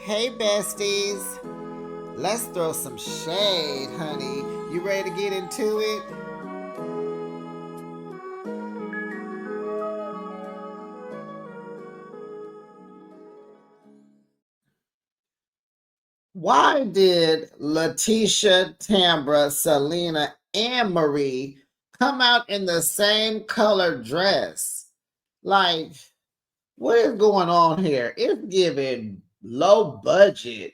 Hey besties, let's throw some shade, honey. You ready to get into it? Why did Latrice, Tambra, Selena, and Marie come out in the same color dress? Like, what is going on here? It's giving low budget,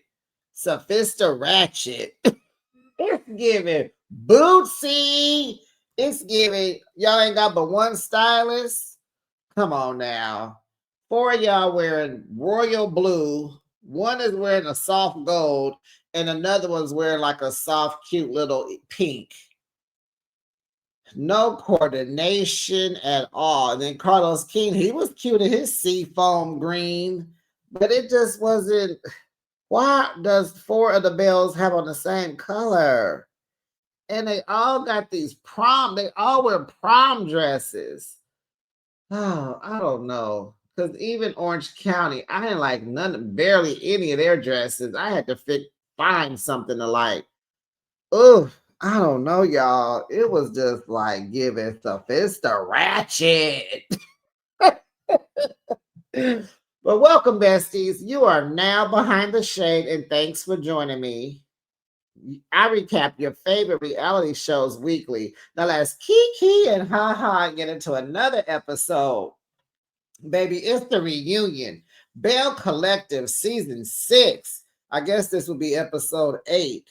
sophisticated ratchet. It's giving bootsy. It's giving y'all ain't got but one stylist. Come on now. Four of y'all wearing royal blue. One is wearing a soft gold, and another one's wearing like a soft, cute little pink. No coordination at all. And then Carlos King, he was cute in his seafoam green, but it just wasn't. Why does four of the bells have on the same color? And they all got these they all wear prom dresses. Oh, I don't know. Because even Orange County, I didn't like barely any of their dresses. I had to find something to like. Oh, I don't know, y'all. It was just like giving sophisticated ratchet. But welcome, besties. You are now behind the shade, and thanks for joining me. I recap your favorite reality shows weekly. Now let's kiki and ha ha and get into another episode. Baby, it's the reunion. Belle Collective season 6. I guess this will be episode 8.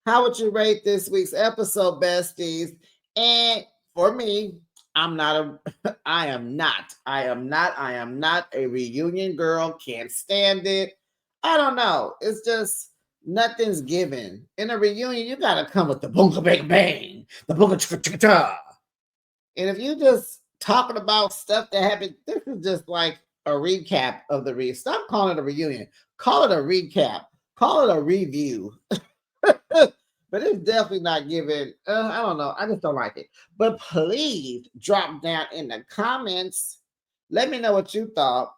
How would you rate this week's episode, besties? And for me, I'm not a I am not a reunion girl. Can't stand it. I don't know. It's just nothing's given. In a reunion, you gotta come with the boonka bang bang, the boonka chicka chicka cha. And if you just talking about stuff that happened, this is just like a recap of the Stop calling it a reunion. Call it a recap. Call it a review. But it's definitely not giving. I don't know. I just don't like it. But please drop down in the comments. Let me know what you thought.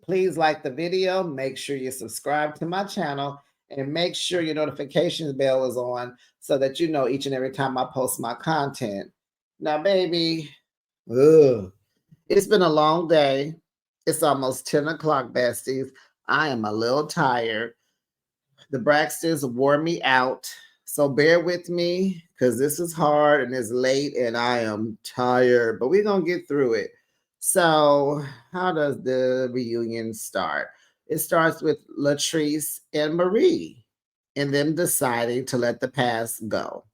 Please like the video. Make sure you subscribe to my channel and make sure your notifications bell is on so that you know each and every time I post my content. Now, baby, it's been a long day. It's almost 10 o'clock, besties. I am a little tired. The Braxtons wore me out. So bear with me because this is hard and it's late and I am tired, but we're going to get through it. So, how does the reunion start? It starts with Latrice and Marie and them deciding to let the past go.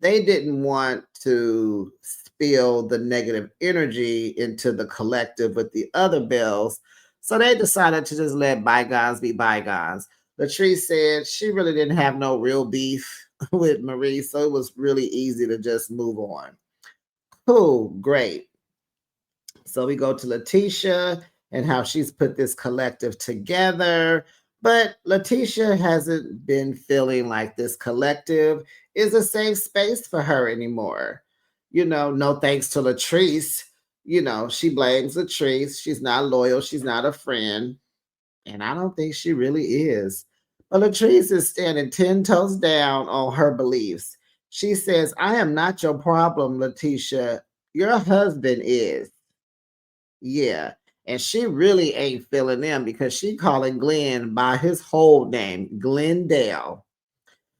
They didn't want to spill the negative energy into the collective with the other Bells. So they decided to just let bygones be bygones. Latrice said she really didn't have no real beef with Marie, so it was really easy to just move on. Cool, great. So we go to Lateashia and how she's put this collective together. But Lateashia hasn't been feeling like this collective is a safe space for her anymore. No thanks to Latrice. She blames Latrice. She's not loyal. She's not a friend. And I don't think she really is. But Latrice is standing 10 toes down on her beliefs. She says, I am not your problem, Lateashia. Your husband is. Yeah. And she really ain't feeling them because she calling Glenn by his whole name, Glendale.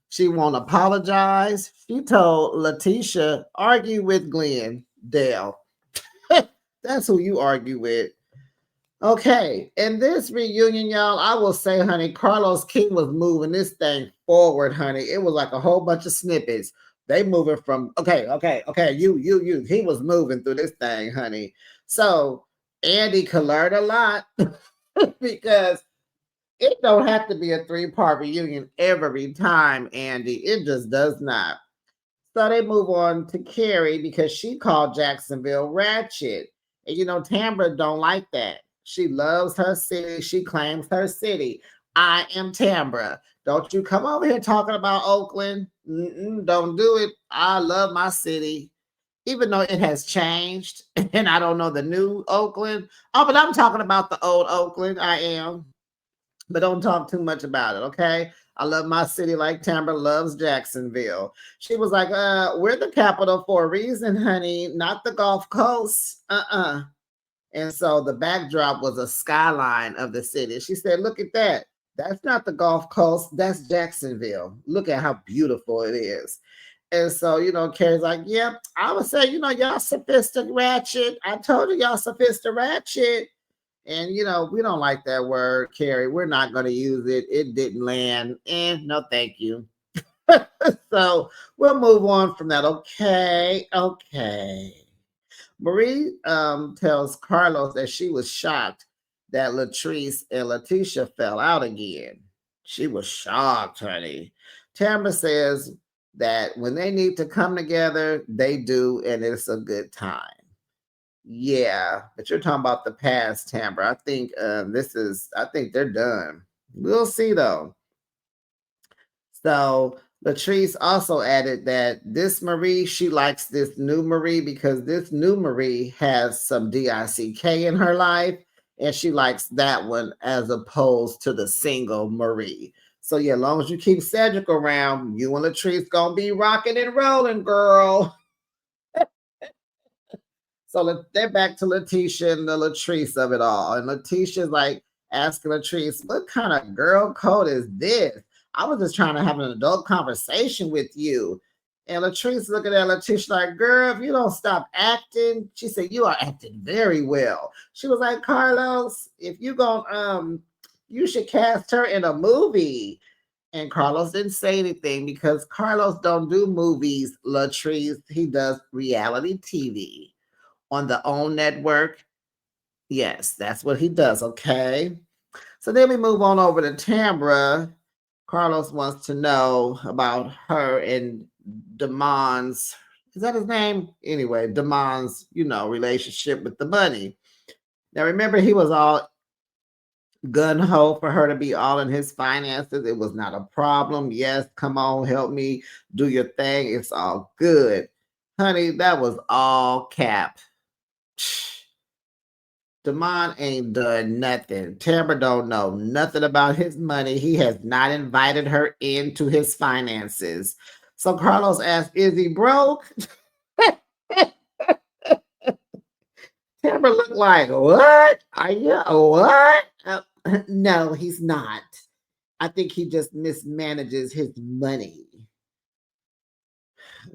She won't apologize. She told Lateashia, argue with Glenn Dale. That's who you argue with. Okay, in this reunion, y'all, I will say, honey, Carlos King was moving this thing forward, honey. It was like a whole bunch of snippets. They moving from okay, you. He was moving through this thing, honey. So Andy could learn a lot because it don't have to be a three-part reunion every time, Andy. It just does not. So they move on to Carrie because she called Jacksonville ratchet. And Tambra don't like that. She loves her city. She claims her city. I am Tambra. Don't you come over here talking about Oakland. Don't do it. I love my city. Even though it has changed and I don't know the new Oakland. Oh, but I'm talking about the old Oakland. I am. but don't talk too much about it, okay? I love my city like Tamara loves Jacksonville. She was like, we're the capital for a reason, honey, not the Gulf Coast. And so the backdrop was a skyline of the city. She said, look at that. That's not the Gulf Coast. That's Jacksonville. Look at how beautiful it is. And so, Carrie's like, yeah, I would say, y'all sophisticated ratchet. I told you y'all sophisticated ratchet. And, we don't like that word, Carrie. We're not going to use it. It didn't land. No, thank you. So we'll move on from that. Okay. Okay. Marie tells Carlos that she was shocked that Latrice and Lateashia fell out again. She was shocked, honey. Tamara says that when they need to come together, they do, and it's a good time. Yeah, but you're talking about the past, Tamara. I think I think they're done. We'll see though. So Latrice also added that this Marie, she likes this new Marie because this new Marie has some DICK in her life, and she likes that one as opposed to the single Marie. So yeah, as long as you keep Cedric around, you and Latrice gonna be rocking and rolling, girl. So they're back to Laetitia and the Latrice of it all. And Letitia's like asking Latrice, what kind of girl code is this? I was just trying to have an adult conversation with you. And Latrice looking at Letitia like, girl, if you don't stop acting, she said, you are acting very well. She was like, Carlos, if you going you should cast her in a movie. And Carlos didn't say anything because Carlos don't do movies, Latrice. He does reality TV on the OWN network. Yes, that's what he does. Okay. So then we move on over to Tamra. Carlos wants to know about her and Damon's, is that his name? Anyway, Damon's, relationship with the money. Now remember, he was all gun ho for her to be all in his finances. It was not a problem. Yes, come on, help me do your thing. It's all good. Honey, that was all cap. Damon ain't done nothing. Tamara don't know nothing about his money. He has not invited her into his finances. So Carlos asked, is he broke? Tamara looked like, what? Are you what? No, he's not. I think he just mismanages his money.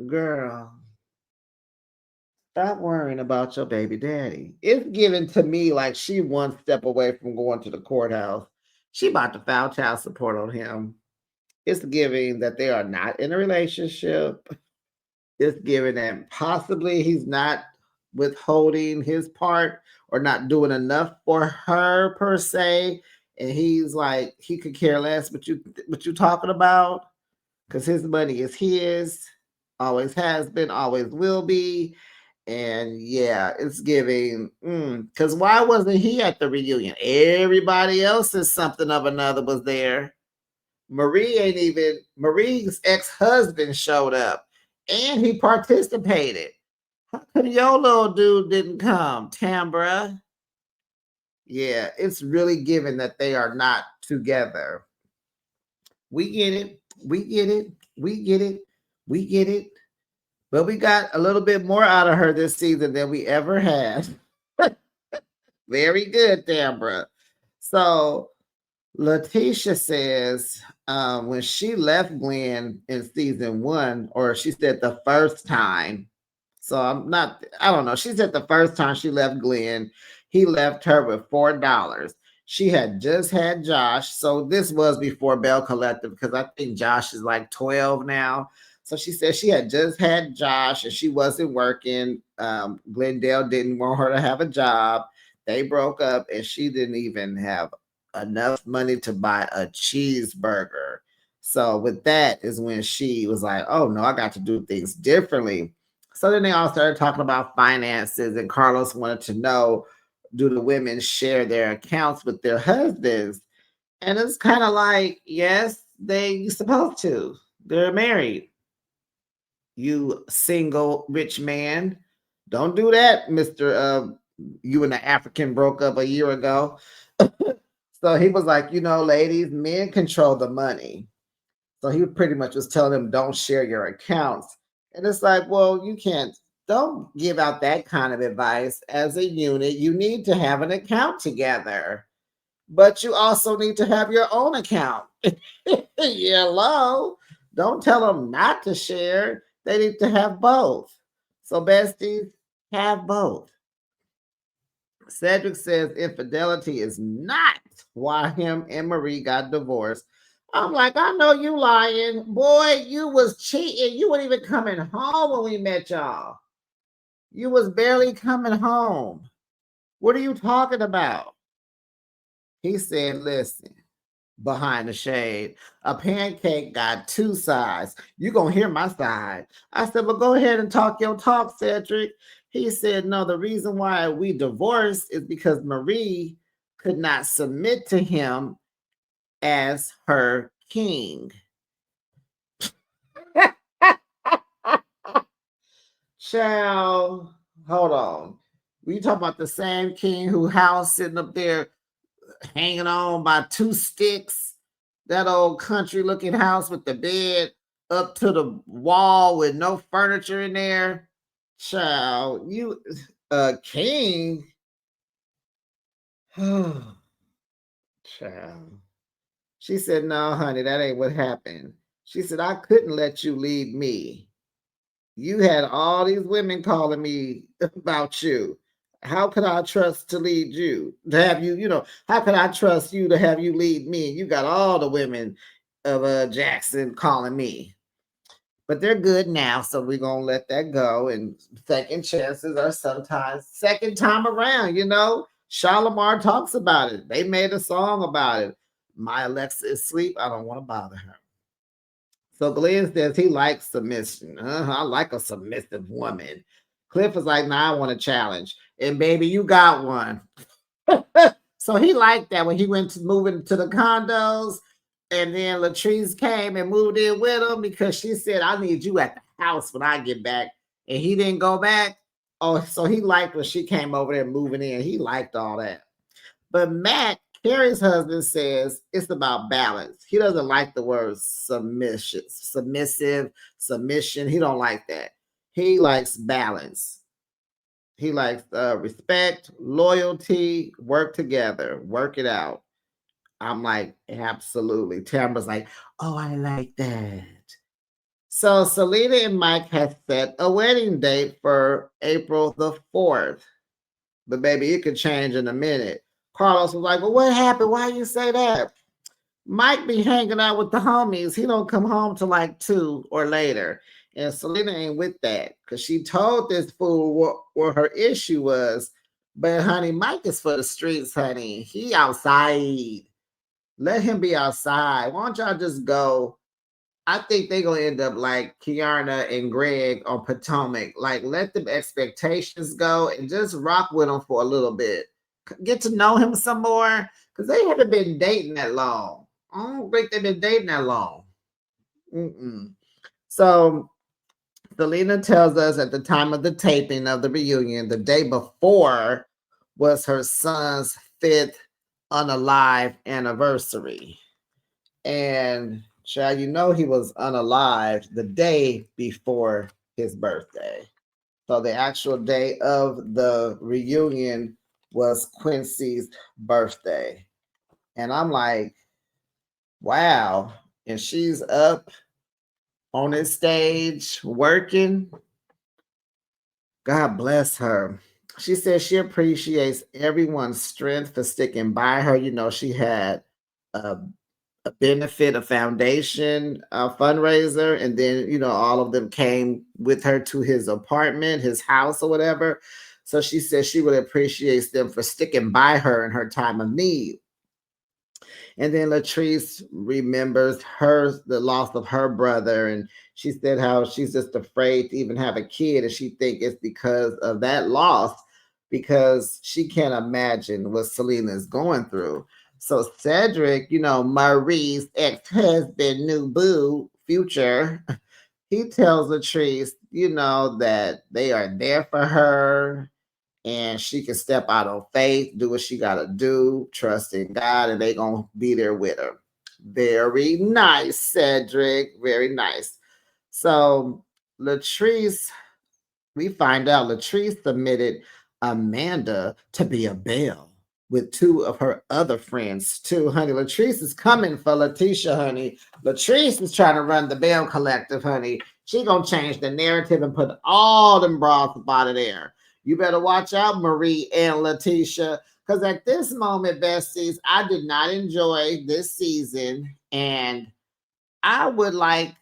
Girl, stop worrying about your baby daddy. It's given to me like she one step away from going to the courthouse. She about to file child support on him. It's giving that they are not in a relationship. It's giving that possibly he's not withholding his part or not doing enough for her per se. And he's like, he could care less what you talking about, because his money is his, always has been, always will be. And yeah, it's giving, because why wasn't he at the reunion? Everybody else's something of another was there. Marie's ex-husband showed up and he participated. How come your little dude didn't come, Tambra? Yeah, it's really given that they are not together. We get it. We get it. We get it. We get it. But we got a little bit more out of her this season than we ever had. Very good, Tambra. So Lateashia says when she left Glenn in season 1, or she said the first time. So I don't know. She said the first time she left Glenn, he left her with $4. She had just had Josh. So this was before Belle Collective, because I think Josh is like 12 now. So she said she had just had Josh and she wasn't working. Glendale didn't want her to have a job. They broke up and she didn't even have enough money to buy a cheeseburger. So with that is when she was like, oh no, I got to do things differently. So then they all started talking about finances, and Carlos wanted to know, do the women share their accounts with their husbands? And it's kind of like, yes, they supposed to. They're married. You single rich man. Don't do that, Mr. You and the African broke up a year ago. So he was like, ladies, men control the money. So he pretty much was telling them, don't share your accounts. And it's like, well, you can't, don't give out that kind of advice. As a unit, you need to have an account together, but you also need to have your own account. Hello. Don't tell them not to share. They need to have both. So, besties, have both. Cedric says infidelity is not why him and Marie got divorced. I'm like, I know you lying. Boy, you was cheating. You weren't even coming home when we met y'all. You was barely coming home. What are you talking about? He said, listen, behind the shade, a pancake got two sides. You gonna hear my side. I said, well, go ahead and talk your talk, Cedric. He said, no, the reason why we divorced is because Marie could not submit to him as her king. Child, hold on. We talk about the same king who house sitting up there hanging on by two sticks. That old country looking house with the bed up to the wall with no furniture in there. Child, you a king. Child. She said, no, honey, that ain't what happened. She said, I couldn't let you lead me. You had all these women calling me about you. How could I trust to lead you? To have you, how could I trust you to have you lead me? You got all the women of Jackson calling me. But they're good now, so we're gonna let that go. And second chances are sometimes second time around, Shalimar talks about it. They made a song about it. My Alexa is asleep. I don't want to bother her. So Glenn says he likes submission. I like a submissive woman. Cliff is like, nah, I want a challenge. And baby, you got one. So he liked that when he went to moving to the condos. And then Latrice came and moved in with him because she said, I need you at the house when I get back. And he didn't go back. Oh, so he liked when she came over there moving in. He liked all that. But Matt, Carrie's husband, says it's about balance. He doesn't like the word submissive, submission. He don't like that. He likes balance. He likes respect, loyalty, work together, work it out. I'm like, absolutely. Tamara's like, oh, I like that. So Selena and Mike have set a wedding date for April the 4th. But baby, it could change in a minute. Carlos was like, well, what happened? Why you say that? Mike be hanging out with the homies. He don't come home till like 2 or later. And Selena ain't with that because she told this fool what her issue was. But honey, Mike is for the streets, honey. He outside. Let him be outside. Why don't y'all just go? I think they're gonna end up like Kiana and Greg on Potomac. Like, let the expectations go and just rock with him for a little bit. Get to know him some more because they haven't been dating that long. I don't think they've been dating that long. So Selena tells us at the time of the taping of the reunion, the day before was her son's 5th unalive anniversary. And child, he was unalive the day before his birthday. So the actual day of the reunion was Quincy's birthday. And I'm like, wow. And she's up on this stage working. God bless her. She says she appreciates everyone's strength for sticking by her. She had a benefit, a foundation, a fundraiser, and then all of them came with her to his apartment, his house, or whatever. So she says she really appreciates them for sticking by her in her time of need. And then Latrice remembers the loss of her brother, and she said how she's just afraid to even have a kid, and she think it's because of that loss, because she can't imagine what Selena is going through. So Cedric, Marie's ex-husband, new boo, future, he tells Latrice, that they are there for her and she can step out on faith, do what she got to do, trust in God, and they going to be there with her. Very nice, Cedric. Very nice. So Latrice, we find out Latrice submitted Amanda to be a Belle with two of her other friends too. Honey, Latrice is coming for Lateashia, honey. Latrice is trying to run the Belle Collective, honey. She gonna change the narrative and put all them broths up out of there. You better watch out, Marie and Lateashia, because at this moment, besties, I did not enjoy this season, and I would like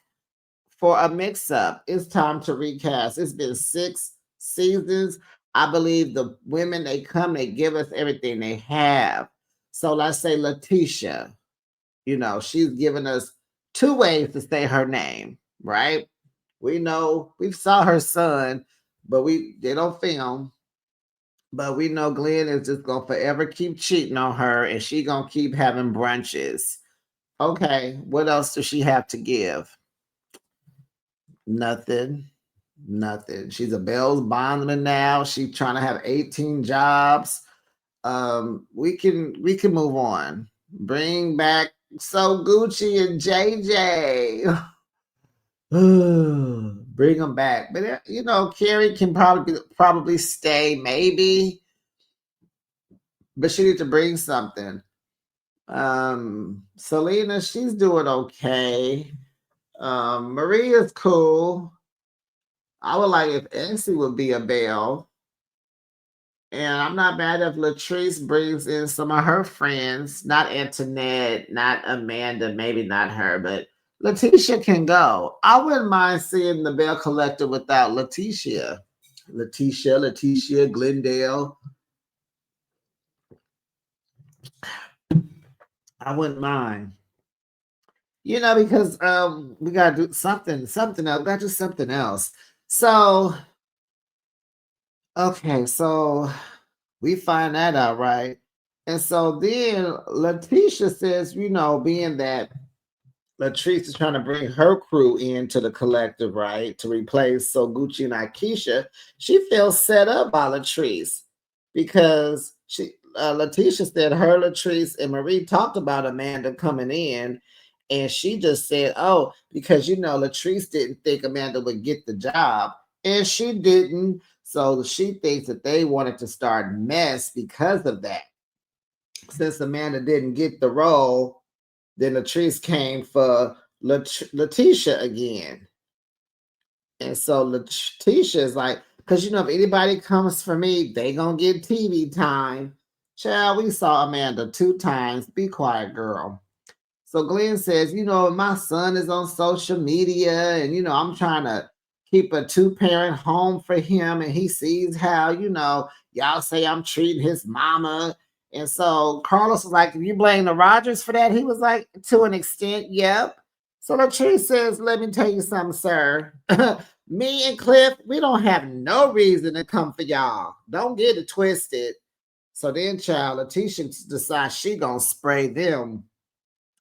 for a mix up. It's time to recast. It's been 6 seasons. I believe the women, they come, they give us everything they have. So let's say Lateashia, she's given us 2 ways to say her name, right? We know we saw her son, but they don't film. But we know Glenn is just gonna forever keep cheating on her, and she gonna keep having brunches. Okay, what else does she have to give? Nothing. Nothing. She's a Belle's bondman now. She's trying to have 18 jobs. We can move on. Bring back So Gucci and JJ. Bring them back. But Carrie can probably stay, maybe. But she needs to bring something. Selena, she's doing okay. Maria's cool. I would like if Essie would be a Belle. And I'm not mad if Latrice brings in some of her friends, not Antoinette, not Amanda, maybe not her, but Lateashia can go. I wouldn't mind seeing the Belle Collective without Lateashia. Lateashia, Glendale. I wouldn't mind. Because we gotta do something else. We gotta do something else. So okay, so we find that out, right? And so then Lateashia says, being that Latrice is trying to bring her crew into the collective, right, to replace So Gucci and Akeisha, she feels set up by Latrice because Lateashia said her, Latrice, and Marie talked about Amanda coming in, and she just said, "Oh, because Latrice didn't think Amanda would get the job, and she didn't." So she thinks that they wanted to start mess because of that. Since Amanda didn't get the role, then Latrice came for Lateashia again. And so Lateashia is like, because if anybody comes for me, they gonna get TV time. Child, we saw Amanda 2 times. Be quiet, girl. So Glenn says, my son is on social media, and I'm trying to keep a 2-parent home for him, and he sees how, y'all say I'm treating his mama. And so Carlos was like, if you blame the Rogers for that, he was like, to an extent, yep. So Latrice says, let me tell you something, sir. Me and Cliff, we don't have no reason to come for y'all. Don't get it twisted. So then, child, Lateashia decides she gonna spray them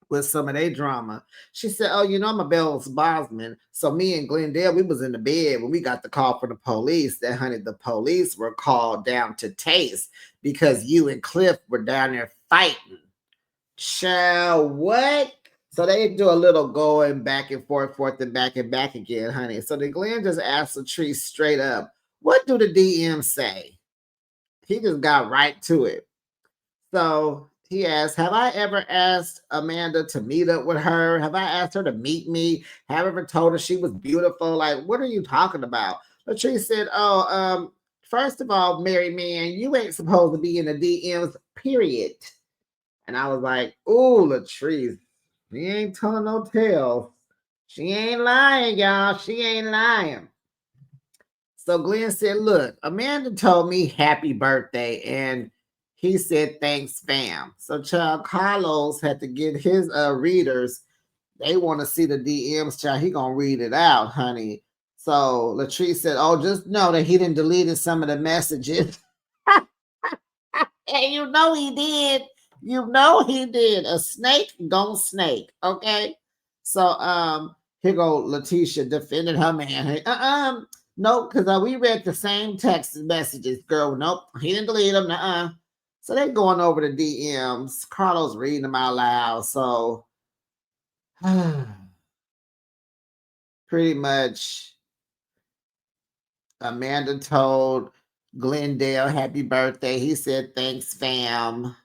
with some of their drama. She said, "Oh, I'm a Belle's Bosman. So me and Glendale, we was in the bed when we got the call from the police. That honey, the police were called down to Taste because you and Cliff were down there fighting." Child, what? So they do a little going back and forth and back again, honey. So then Glenn just asked Latrice straight up, "What do the DM say?" He just got right to it. So he asked, have I ever asked Amanda to meet up with her? Have I asked her to meet me? Have I ever told her she was beautiful? Like, what are you talking about? Latrice said, first of all, married man, you ain't supposed to be in the DMs, period. And I was like, ooh, Latrice, she ain't telling no tales. She ain't lying, y'all. She ain't lying. So Glenn said, look, Amanda told me happy birthday, and he said, thanks, fam. So child Carlos had to get his readers. They want to see the DMs, child. He gonna read it out, honey. So Latrice said, oh, just know that he didn't delete some of the messages. And he did. He did. A snake gon' snake, okay? So here go Lateashia defending her man. Hey, Nope, because we read the same text messages, girl. Nope, he didn't delete them. So they're going over the DMs. Carlos reading them out loud. So pretty much Amanda told Glendale happy birthday. He said, thanks, fam.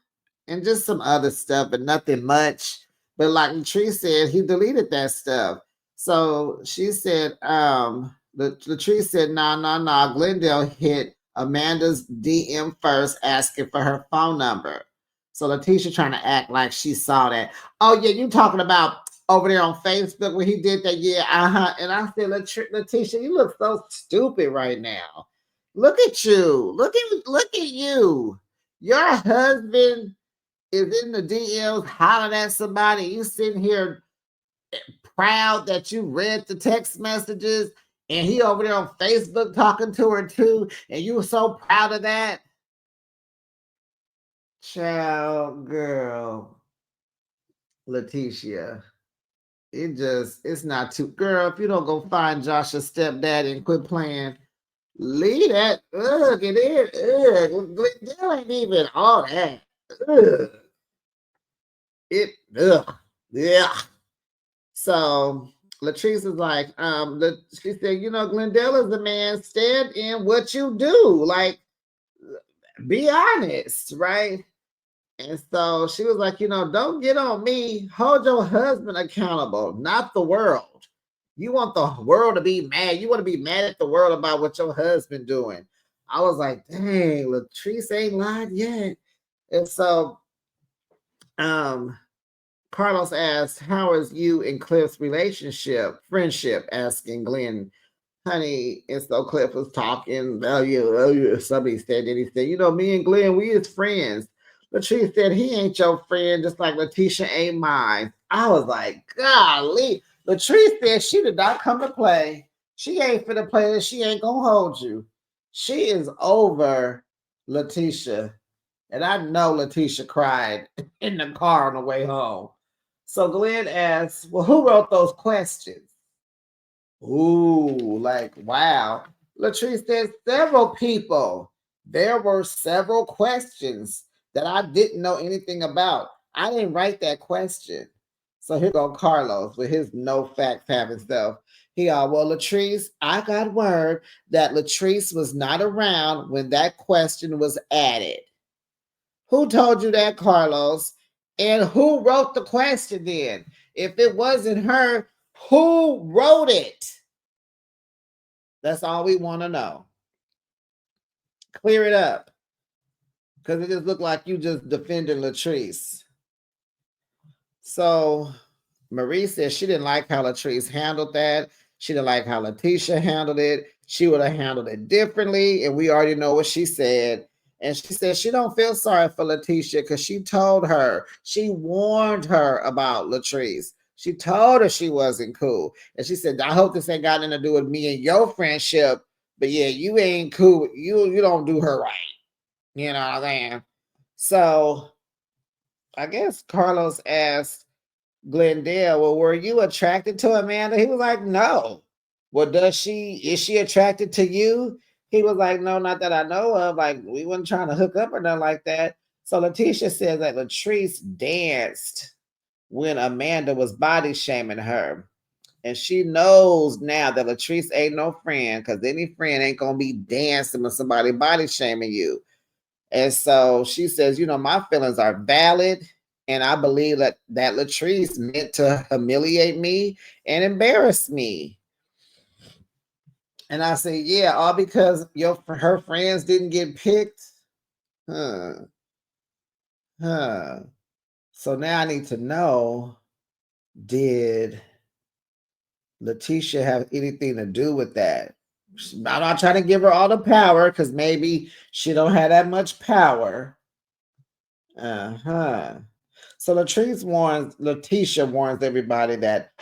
And just some other stuff, but nothing much. But like Latrice said, he deleted that stuff. So she said, Latrice said, nah. Glendale hit Amanda's DM first, asking for her phone number. So Latisha trying to act like she saw that. Oh yeah, you talking about over there on Facebook when he did that? Yeah, And I said, Latisha, you look so stupid right now. Look at you. Look at you. Your husband is in the DMs hollering at somebody. You sitting here proud that you read the text messages, and he over there on Facebook talking to her too, and you were so proud of that. Child, girl, Lateashia. It's not too, girl. If you don't go find Josh's stepdaddy and quit playing, leave that. Ugh, it is. Ugh. There ain't even all that. Ugh. Ugh. Yeah. So Latrice is like, she said, Glendale is the man, stand in what you do. Like, be honest, right? And so she was like, don't get on me. Hold your husband accountable, not the world. You want the world to be mad. You want to be mad at the world about what your husband doing. I was like, dang, Latrice ain't lied yet. And so Carlos asked, how is you and Cliff's friendship, asking Glenn, honey. And so Cliff was talking, somebody said, and he said, me and Glenn, we is friends. Latrice said, he ain't your friend, just like Latisha ain't mine. I was like, golly. Latrice said she did not come to play. She ain't finna play this. She ain't gonna hold you. She is over Latisha. And I know Latisha cried in the car on the way home. So Glenn asks, well, who wrote those questions? Ooh, like, wow. Latrice said several people. There were several questions that I didn't know anything about. I didn't write that question. So here go Carlos with his no facts having self. Well, Latrice, I got word that Latrice was not around when that question was added. Who told you that, Carlos? And who wrote the question then? If it wasn't her, who wrote it? That's all we want to know. Clear it up. Because it just looked like you just defending Latrice. So Marie said she didn't like how Latrice handled that. She didn't like how Latisha handled it. She would have handled it differently. And we already know what she said. And she said she don't feel sorry for Latisha because she told her, she warned her about Latrice. She told her she wasn't cool. And she said, I hope this ain't got anything to do with me and your friendship. But yeah, you ain't cool. You don't do her right. You know what I'm saying? So I guess Carlos asked Glendale, well, were you attracted to Amanda? He was like, no. Well, is she attracted to you? He was like, no, not that I know of. Like, we weren't trying to hook up or nothing like that. So Latisha says that Latrice danced when Amanda was body shaming her. And she knows now that Latrice ain't no friend, because any friend ain't going to be dancing with somebody body shaming you. And so she says, my feelings are valid. And I believe that Latrice meant to humiliate me and embarrass me. And I say, yeah, all because her friends didn't get picked. So now I need to know, did Latisha have anything to do with that? I'm not trying to give her all the power because maybe she don't have that much power. So Latisha warns everybody that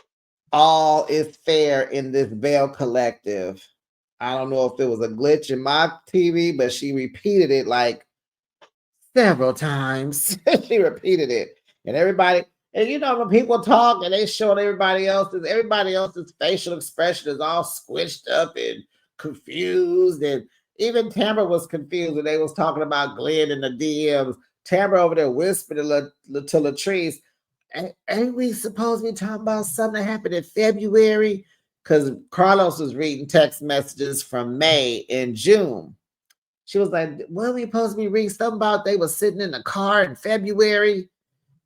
all is fair in this Belle collective. I don't know if it was a glitch in my TV, but she repeated it like several times. She repeated it. And everybody, and when people talk and they show everybody else's facial expression is all squished up and confused, and even Tamara was confused when they was talking about Glenn in the DMs. Tamara over there whispered to Latrice, ain't we supposed to be talking about something that happened in February? Because Carlos was reading text messages from May and June. She was like, what are we supposed to be reading? Something about they were sitting in the car in February.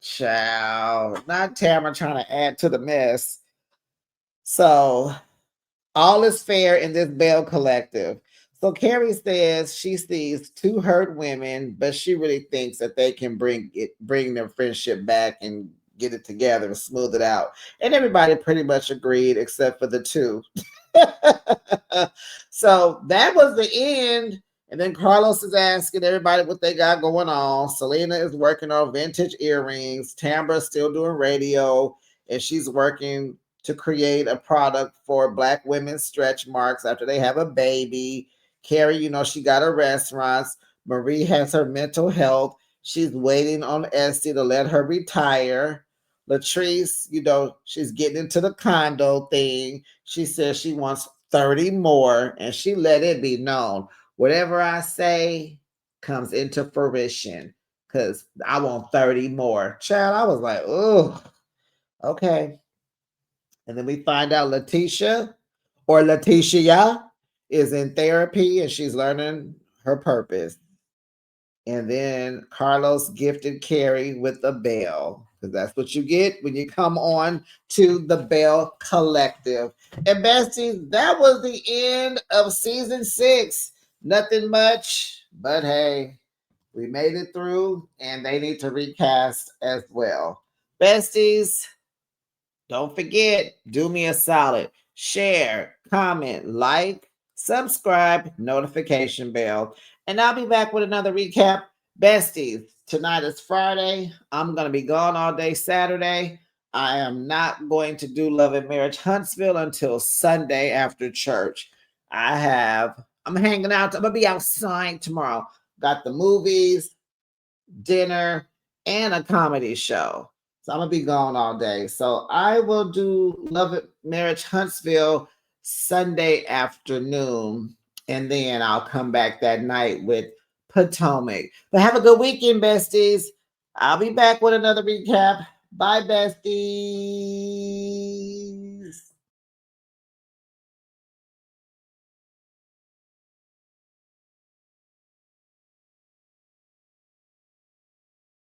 Child, not Tamara trying to add to the mess. So all is fair in this Belle collective. So Carrie says she sees two hurt women, but she really thinks that they can bring their friendship back and get it together and smooth it out. And everybody pretty much agreed except for the two. So that was the end. And then Carlos is asking everybody what they got going on. Selena is working on vintage earrings. Tambra's still doing radio, and she's working to create a product for Black women's stretch marks after they have a baby. Carrie, she got her restaurants. Marie has her mental health. She's waiting on Essie to let her retire. Latrice, she's getting into the condo thing. She says she wants 30 more, and she let it be known. Whatever I say comes into fruition because I want 30 more. Child, I was like, oh, okay. And then we find out Lateashia is in therapy and she's learning her purpose. And then Carlos gifted Carrie with a Belle, because that's what you get when you come on to the Belle Collective. And besties, that was the end of season 6. Nothing much, but hey, we made it through, and they need to recast as well. Besties, don't forget, do me a solid. Share, comment, like, subscribe, notification bell. And I'll be back with another recap. Besties, tonight is Friday. I'm going to be gone all day Saturday. I am not going to do Love and Marriage Huntsville until Sunday after church. I'm hanging out. I'm going to be outside tomorrow. Got the movies, dinner, and a comedy show. So I'm going to be gone all day. So I will do Love and Marriage Huntsville Sunday afternoon. And then I'll come back that night with Potomac. But have a good weekend, besties. I'll be back with another recap. Bye, besties.